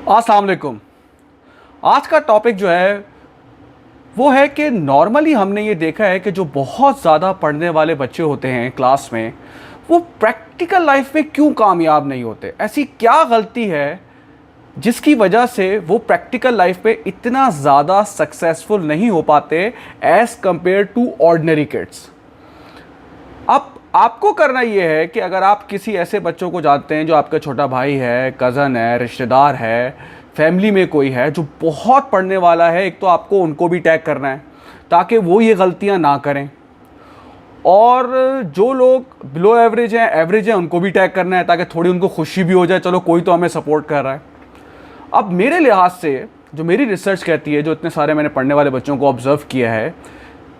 अस्सलाम वालेकुम। आज का टॉपिक जो है वो है कि नॉर्मली हमने ये देखा है कि जो बहुत ज़्यादा पढ़ने वाले बच्चे होते हैं क्लास में, वो प्रैक्टिकल लाइफ में क्यों कामयाब नहीं होते। ऐसी क्या गलती है जिसकी वजह से वो प्रैक्टिकल लाइफ में इतना ज़्यादा सक्सेसफुल नहीं हो पाते as compare to ordinary kids. अब आपको करना ये है कि अगर आप किसी ऐसे बच्चों को जानते हैं जो आपका छोटा भाई है, कज़न है, रिश्तेदार है, फैमिली में कोई है जो बहुत पढ़ने वाला है, एक तो आपको उनको भी टैग करना है ताकि वो ये गलतियां ना करें, और जो लोग बिलो एवरेज हैं उनको भी टैग करना है ताकि थोड़ी उनको खुशी भी हो जाए, चलो कोई तो हमें सपोर्ट कर रहा है। अब मेरे लिहाज से जो मेरी रिसर्च कहती है, जो इतने सारे मैंने पढ़ने वाले बच्चों को ऑब्जर्व किया है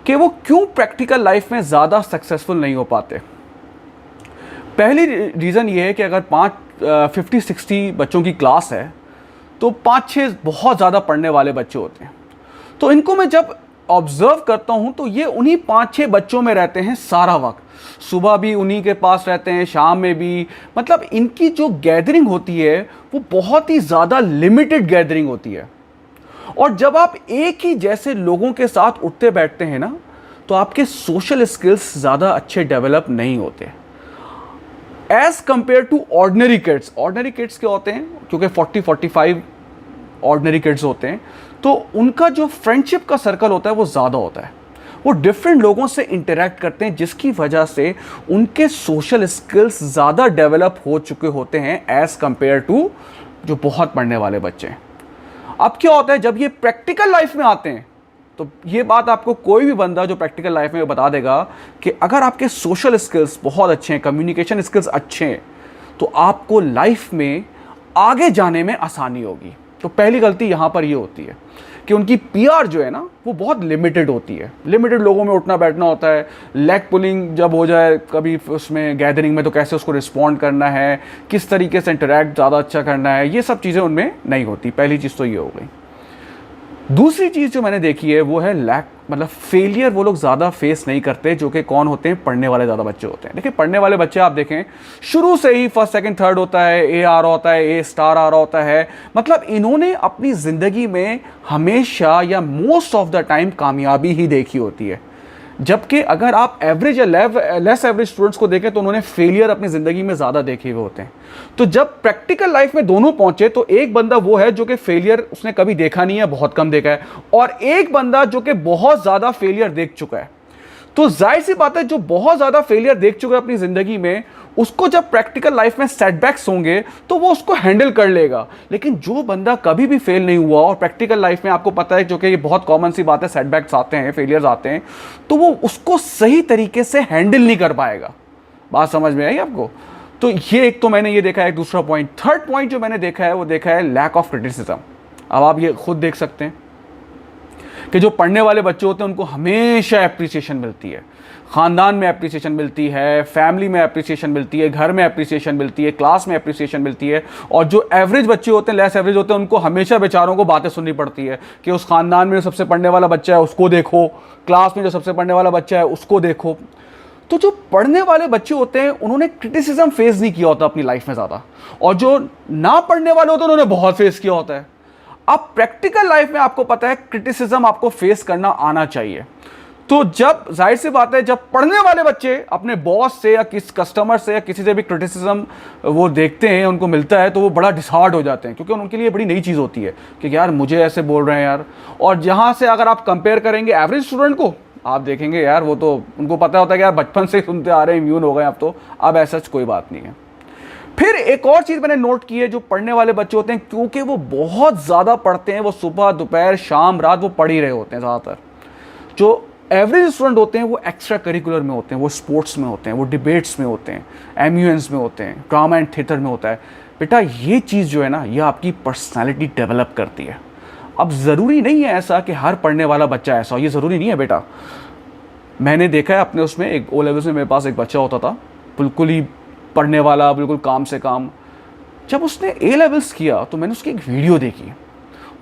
कि वो क्यों प्रैक्टिकल लाइफ में ज़्यादा सक्सेसफुल नहीं हो पाते। पहली रीज़न ये है कि अगर 50-60 बच्चों की क्लास है तो 5-6 बहुत ज़्यादा पढ़ने वाले बच्चे होते हैं। तो इनको मैं जब ऑब्ज़र्व करता हूँ तो ये उन्हीं 5-6 बच्चों में रहते हैं सारा वक्त। सुबह भी उन्हीं के पास रहते हैं, शाम में भी। मतलब इनकी जो गैदरिंग होती है वो बहुत ही ज़्यादा लिमिटेड गैदरिंग होती है। और जब आप एक ही जैसे लोगों के साथ उठते बैठते हैं ना, तो आपके सोशल स्किल्स ज़्यादा अच्छे डेवलप नहीं होते as compare to ordinary kids. Ordinary kids क्या होते हैं, क्योंकि 40-45 ऑर्डिनरी किड्स होते हैं, तो उनका जो फ्रेंडशिप का सर्कल होता है वो ज़्यादा होता है। वो डिफरेंट लोगों से इंटरेक्ट करते हैं जिसकी वजह से उनके सोशल स्किल्स ज़्यादा डेवलप हो चुके होते हैं एज कंपेयर टू जो बहुत पढ़ने वाले बच्चे हैं। अब क्या होता है, जब ये प्रैक्टिकल लाइफ में आते हैं तो ये बात आपको कोई भी बंदा जो प्रैक्टिकल लाइफ में बता देगा कि अगर आपके सोशल स्किल्स बहुत अच्छे हैं, कम्युनिकेशन स्किल्स अच्छे हैं, तो आपको लाइफ में आगे जाने में आसानी होगी। तो पहली गलती यहाँ पर ये होती है कि उनकी पीआर जो है ना वो बहुत लिमिटेड होती है। लिमिटेड लोगों में उठना बैठना होता है। लेग पुलिंग जब हो जाए कभी उसमें गैदरिंग में, तो कैसे उसको रिस्पॉन्ड करना है, किस तरीके से इंटरेक्ट ज़्यादा अच्छा करना है, ये सब चीज़ें उनमें नहीं होती। पहली चीज़ तो ये हो गई। दूसरी चीज़ जो मैंने देखी है वो है लैक, मतलब फेलियर वो लोग ज़्यादा फेस नहीं करते, जो कि कौन होते हैं, पढ़ने वाले ज़्यादा बच्चे होते हैं। देखिए पढ़ने वाले बच्चे आप देखें शुरू से ही फर्स्ट सेकंड थर्ड होता है, ए आ रहा होता है, ए स्टार आ रहा होता है। मतलब इन्होंने अपनी ज़िंदगी में हमेशा या मोस्ट ऑफ द टाइम कामयाबी ही देखी होती है। जबकि अगर आप एवरेज या लेस एवरेज स्टूडेंट्स को देखें तो उन्होंने फेलियर अपनी ज़िंदगी में ज़्यादा देखे हुए होते हैं। तो जब प्रैक्टिकल लाइफ में दोनों पहुंचे तो एक बंदा वो है जो कि फेलियर उसने कभी देखा नहीं है, बहुत कम देखा है, और एक बंदा जो कि बहुत ज़्यादा फेलियर देख चुका है। तो जाहिर सी बात है जो बहुत ज़्यादा फेलियर देख चुका है अपनी ज़िंदगी में, उसको जब प्रैक्टिकल लाइफ में सेटबैक्स होंगे तो वो उसको हैंडल कर लेगा। लेकिन जो बंदा कभी भी फेल नहीं हुआ और प्रैक्टिकल लाइफ में आपको पता है, जो कि ये बहुत कॉमन सी बात है, सेटबैक्स आते हैं, फेलियर्स आते हैं, तो वो उसको सही तरीके से हैंडल नहीं कर पाएगा। बात समझ में आई आपको? तो ये एक तो मैंने ये देखा है। दूसरा पॉइंट, थर्ड पॉइंट जो मैंने देखा है वो देखा है लैक ऑफ क्रिटिसिज्म। अब आप ये खुद देख सकते हैं कि जो पढ़ने वाले बच्चे होते हैं उनको हमेशा एप्रिसिएशन मिलती है। ख़ानदान में एप्रिसिएशन मिलती है, फैमिली में एप्रिसिएशन मिलती है, घर में एप्रिसिएशन मिलती है, क्लास में एप्रिसिएशन मिलती है। और जो एवरेज बच्चे होते हैं, लेस एवरेज होते हैं, उनको हमेशा बेचारों को बातें सुननी पड़ती है कि उस ख़ानदान में जो सबसे पढ़ने वाला बच्चा है उसको देखो, क्लास में जो सबसे पढ़ने वाला बच्चा है उसको देखो। तो जो पढ़ने वाले बच्चे होते हैं उन्होंने क्रिटिसिज्म फेस नहीं किया होता अपनी लाइफ में ज़्यादा, और जो ना पढ़ने वाले होते हैं उन्होंने बहुत फेस किया होता है। अब प्रैक्टिकल लाइफ में आपको पता है क्रिटिसिज्म आपको फेस करना आना चाहिए। तो जब जाहिर सी बात है जब पढ़ने वाले बच्चे अपने बॉस से या किस कस्टमर से या किसी से भी क्रिटिसिज्म वो देखते हैं, उनको मिलता है, तो वो बड़ा डिसहार्ट हो जाते हैं, क्योंकि उनके लिए बड़ी नई चीज़ होती है कि यार मुझे ऐसे बोल रहे हैं यार। और जहाँ से अगर आप कंपेयर करेंगे एवरेज स्टूडेंट को, आप देखेंगे यार वो तो उनको पता होता है कि यार बचपन से सुनते आ रहे हैं, इम्यून हो गए, अब ऐसा कोई बात नहीं है। फिर एक और चीज़ मैंने नोट की है, जो पढ़ने वाले बच्चे होते हैं क्योंकि वो बहुत ज़्यादा पढ़ते हैं, वो सुबह दोपहर शाम रात वो पढ़ ही रहे होते हैं ज़्यादातर। जो एवरेज स्टूडेंट होते हैं वो एक्स्ट्रा करिकुलर में होते हैं, वो स्पोर्ट्स में होते हैं, वो डिबेट्स में होते हैं, एमयूएन्स में होते हैं, ड्रामा एंड थिएटर में होता है। बेटा ये चीज़ जो है ना, ये आपकी पर्सनैलिटी डेवलप करती है। अब ज़रूरी नहीं है ऐसा कि हर पढ़ने वाला बच्चा ऐसा हो, ये ज़रूरी नहीं है बेटा। मैंने देखा है अपने उसमें, एक ओ लेवल्स में मेरे पास एक बच्चा होता था, बिल्कुल ही पढ़ने वाला, बिल्कुल काम से काम। जब उसने ए लेवल्स किया तो मैंने उसकी एक वीडियो देखी,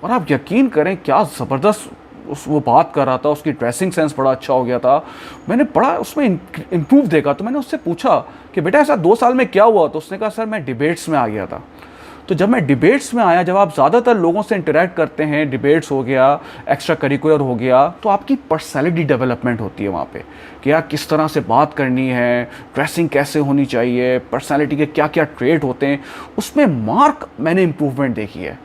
और आप यकीन करें क्या ज़बरदस्त वो बात कर रहा था, उसकी ड्रेसिंग सेंस बड़ा अच्छा हो गया था। मैंने बड़ा उसमें इम्प्रूव देखा। तो मैंने उससे पूछा कि बेटा ऐसा 2 साल में क्या हुआ? तो उसने कहा सर मैं डिबेट्स में आ गया था। तो जब मैं डिबेट्स में आया, जब आप ज़्यादातर लोगों से इंटरेक्ट करते हैं, डिबेट्स हो गया, एक्स्ट्रा करिकुलर हो गया, तो आपकी पर्सनैलिटी डेवलपमेंट होती है वहाँ पे कि यार किस तरह से बात करनी है, ड्रेसिंग कैसे होनी चाहिए, पर्सनैलिटी के क्या क्या ट्रेट होते हैं, उसमें मार्क मैंने इम्प्रूवमेंट देखी है।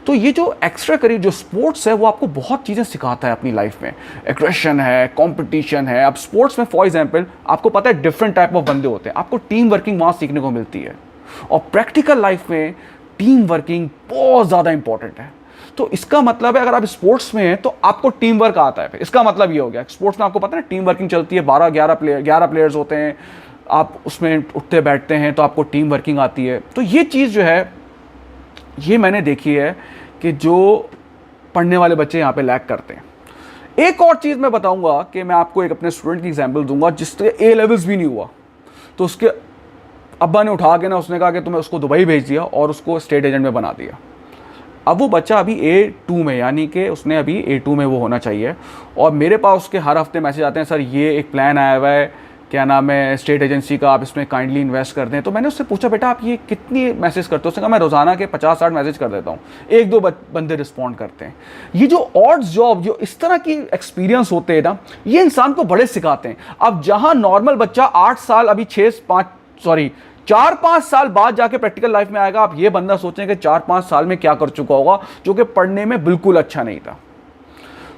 तो ये जो एक्स्ट्रा करियर जो स्पोर्ट्स है वो आपको बहुत चीज़ें सिखाता है अपनी लाइफ में। एग्रेशन है, कंपटीशन है। अब स्पोर्ट्स में फॉर एग्जांपल आपको पता है डिफरेंट टाइप ऑफ बंदे होते हैं, आपको टीम वर्किंग वहाँ सीखने को मिलती है। और प्रैक्टिकल लाइफ में टीम वर्किंग बहुत ज़्यादा इंपॉर्टेंट है। तो इसका मतलब है अगर आप स्पोर्ट्स में हैं तो आपको टीम वर्क आता है। फिर इसका मतलब ये हो गया स्पोर्ट्स में आपको पता है टीम वर्किंग चलती है, 11 प्लेयर्स होते हैं, आप उसमें उठते बैठते हैं तो आपको टीम वर्किंग आती है। तो ये चीज़ जो है ये मैंने देखी है कि जो पढ़ने वाले बच्चे यहाँ पे लैग करते हैं। एक और चीज़ मैं बताऊंगा कि मैं आपको एक अपने स्टूडेंट की एग्जांपल दूंगा जिससे ए लेवल्स भी नहीं हुआ, तो उसके अब्बा ने उठा के ना उसने कहा कि तुम्हें उसको दुबई भेज दिया और उसको स्टेट एजेंट में बना दिया। अब वो बच्चा अभी A2 में, यानी कि उसने अभी A2 में वो होना चाहिए, और मेरे पास उसके हर हफ्ते मैसेज आते हैं, सर ये एक प्लान आया हुआ है, क्या नाम है, स्टेट एजेंसी का, आप इसमें काइंडली इन्वेस्ट कर दें। तो मैंने उससे पूछा बेटा आप ये कितनी मैसेज करते हो? उसने कहा मैं रोज़ाना के 50-60 मैसेज कर देता हूँ, 1-2 बंदे रिस्पॉन्ड करते हैं। ये जो ऑड्स जॉब, जो इस तरह की एक्सपीरियंस होते हैं ना, ये इंसान को बड़े सिखाते हैं। अब जहाँ नॉर्मल बच्चा 8 साल अभी 4-5 साल बाद जाके प्रैक्टिकल लाइफ में आएगा, आप ये बंदा सोचें कि 4-5 साल में क्या कर चुका होगा, जो कि पढ़ने में बिल्कुल अच्छा नहीं था।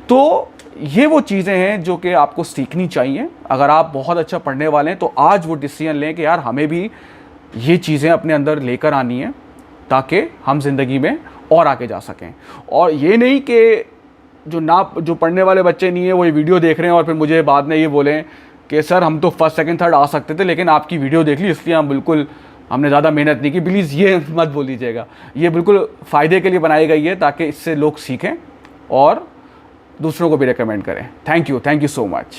तो ये वो चीज़ें हैं जो कि आपको सीखनी चाहिए। अगर आप बहुत अच्छा पढ़ने वाले हैं तो आज वो डिसीजन लें कि यार हमें भी ये चीज़ें अपने अंदर लेकर आनी है ताकि हम ज़िंदगी में और आगे जा सकें। और ये नहीं कि जो पढ़ने वाले बच्चे नहीं है वो ये वीडियो देख रहे हैं और फिर मुझे बाद में ये बोलें कि सर हम तो फर्स्ट सेकंड थर्ड आ सकते थे लेकिन आपकी वीडियो देख ली इसलिए हमने ज़्यादा मेहनत नहीं की। प्लीज़ ये मत बोल लीजिएगा, ये बिल्कुल फ़ायदे के लिए बनाई गई है ताकि इससे लोग सीखें और दूसरों को भी रेकमेंड करें। Thank you so much.